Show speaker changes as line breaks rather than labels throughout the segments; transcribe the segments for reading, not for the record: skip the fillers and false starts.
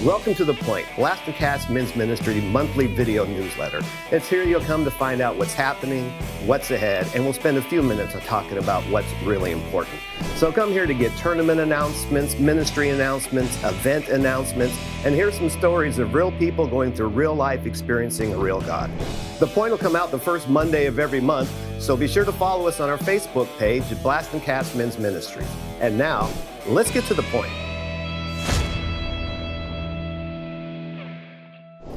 Welcome to The Point, Blast and Cast Men's Ministry monthly video newsletter. It's here you'll come to find out what's happening, what's ahead, and we'll spend a few minutes on talking about what's really important. So come here to get tournament announcements, ministry announcements, event announcements, and hear some stories of real people going through real life experiencing a real God. The Point will come out the first Monday of every month, so be sure to follow us on our Facebook page at Blast and Cast Men's Ministries. And now, let's get to the point.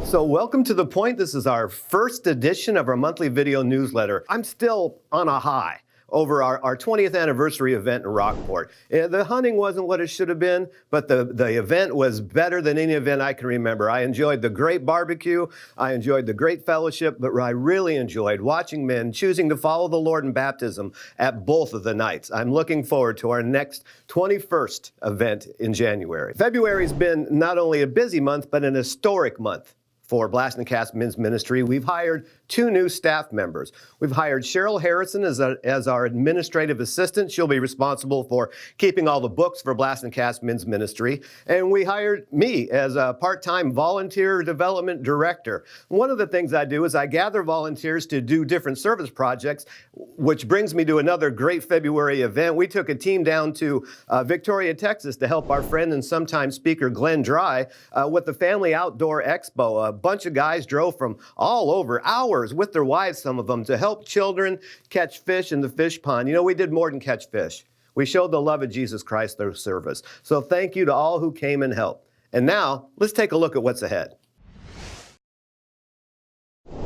So welcome to The Point. This is our first edition of our monthly video newsletter. I'm still on a high over our 20th anniversary event in Rockport. The hunting wasn't what it should have been, but the event was better than any event I can remember. I enjoyed the great barbecue, I enjoyed the great fellowship, but I really enjoyed watching men choosing to follow the Lord in baptism at both of the nights. I'm looking forward to our next 21st event in January. February's been not only a busy month, but an historic month for Blast and Cast Men's Ministry. We've hired 2 new staff members. We've hired Cheryl Harrison as our administrative assistant. She'll be responsible for keeping all the books for Blast and Cast Men's Ministry. And we hired me as a part-time volunteer development director. One of the things I do is I gather volunteers to do different service projects, which brings me to another great February event. We took a team down to Victoria, Texas to help our friend and sometime speaker Glenn Dry with the Family Outdoor Expo. A bunch of guys drove from all over, hours with their wives, some of them, to help children catch fish in the fish pond. You know, we did more than catch fish. We showed the love of Jesus Christ through service. So thank you to all who came and helped. And now, let's take a look at what's ahead.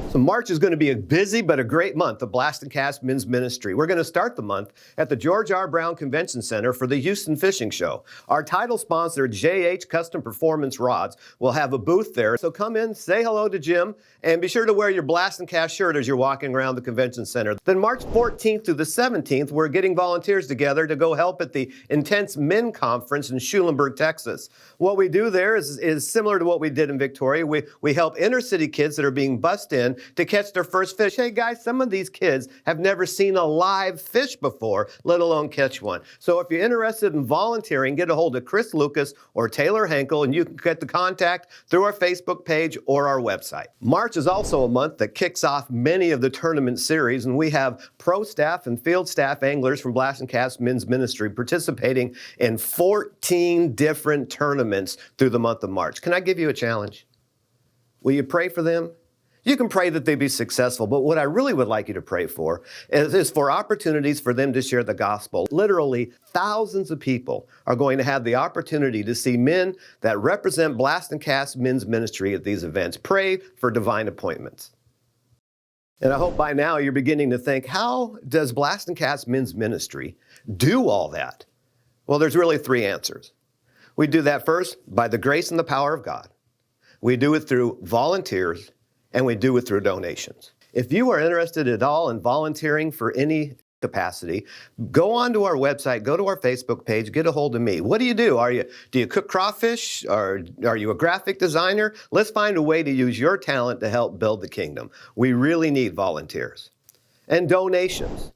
So March is going to be a busy but a great month of Blast and Cast Men's Ministry. We're going to start the month at the George R. Brown Convention Center for the Houston Fishing Show. Our title sponsor, JH Custom Performance Rods, will have a booth there. So come in, say hello to Jim, and be sure to wear your Blast and Cast shirt as you're walking around the convention center. Then March 14th through the 17th, we're getting volunteers together to go help at the Intense Men Conference in Schulenburg, Texas. What we do there is similar to what we did in Victoria. We help inner city kids that are being bussed in to catch their first fish. Hey guys, some of these kids have never seen a live fish before, let alone catch one. So if you're interested in volunteering, get a hold of Chris Lucas or Taylor Henkel, and you can get the contact through our Facebook page or our website. March is also a month that kicks off many of the tournament series, and we have pro staff and field staff anglers from Blast and Cast Men's Ministry participating in 14 different tournaments through the month of March. Can I give you a challenge? Will you pray for them? You can pray that they be successful, but what I really would like you to pray for is for opportunities for them to share the gospel. Literally, thousands of people are going to have the opportunity to see men that represent Blast and Cast Men's Ministry at these events. Pray for divine appointments. And I hope by now you're beginning to think, how does Blast and Cast Men's Ministry do all that? Well, there's really 3 answers. We do that first by the grace and the power of God. We do it through volunteers, and we do it through donations. If you are interested at all in volunteering for any capacity, go onto our website, go to our Facebook page, get a hold of me. What do? Do you cook crawfish? Or are you a graphic designer? Let's find a way to use your talent to help build the kingdom. We really need volunteers. And donations.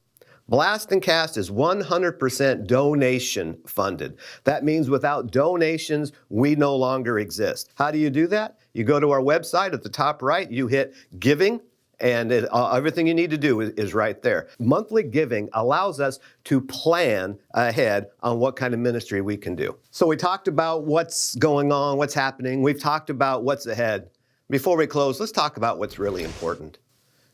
Blast and Cast is 100% donation funded. That means without donations, we no longer exist. How do you do that? You go to our website at the top right, you hit giving, and everything you need to do is right there. Monthly giving allows us to plan ahead on what kind of ministry we can do. So we talked about what's going on, what's happening. We've talked about what's ahead. Before we close, let's talk about what's really important.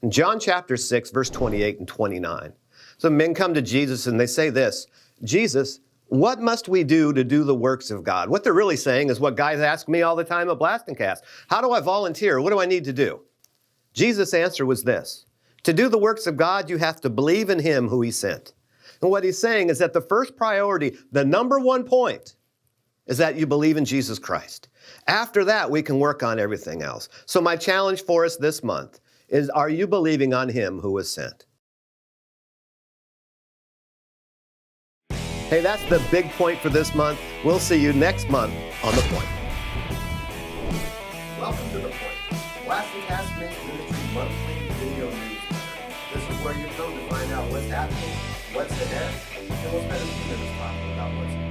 In John chapter 6, verse 28 and 29, some men come to Jesus and they say this, Jesus, what must we do to do the works of God? What they're really saying is what guys ask me all the time at Blast and Cast. How do I volunteer? What do I need to do? Jesus' answer was this, to do the works of God, you have to believe in Him who He sent. And what He's saying is that the first priority, the number 1 point, is that you believe in Jesus Christ. After that, we can work on everything else. So my challenge for us this month is, are you believing on Him who was sent? Hey, that's the big point for this month. We'll see you next month on The Point. Welcome to The Point, Blast and Cast Men's Ministry monthly video newsletter. This is where you come to find out what's happening, what's ahead, and we'll spend a few minutes talking about what's ahead.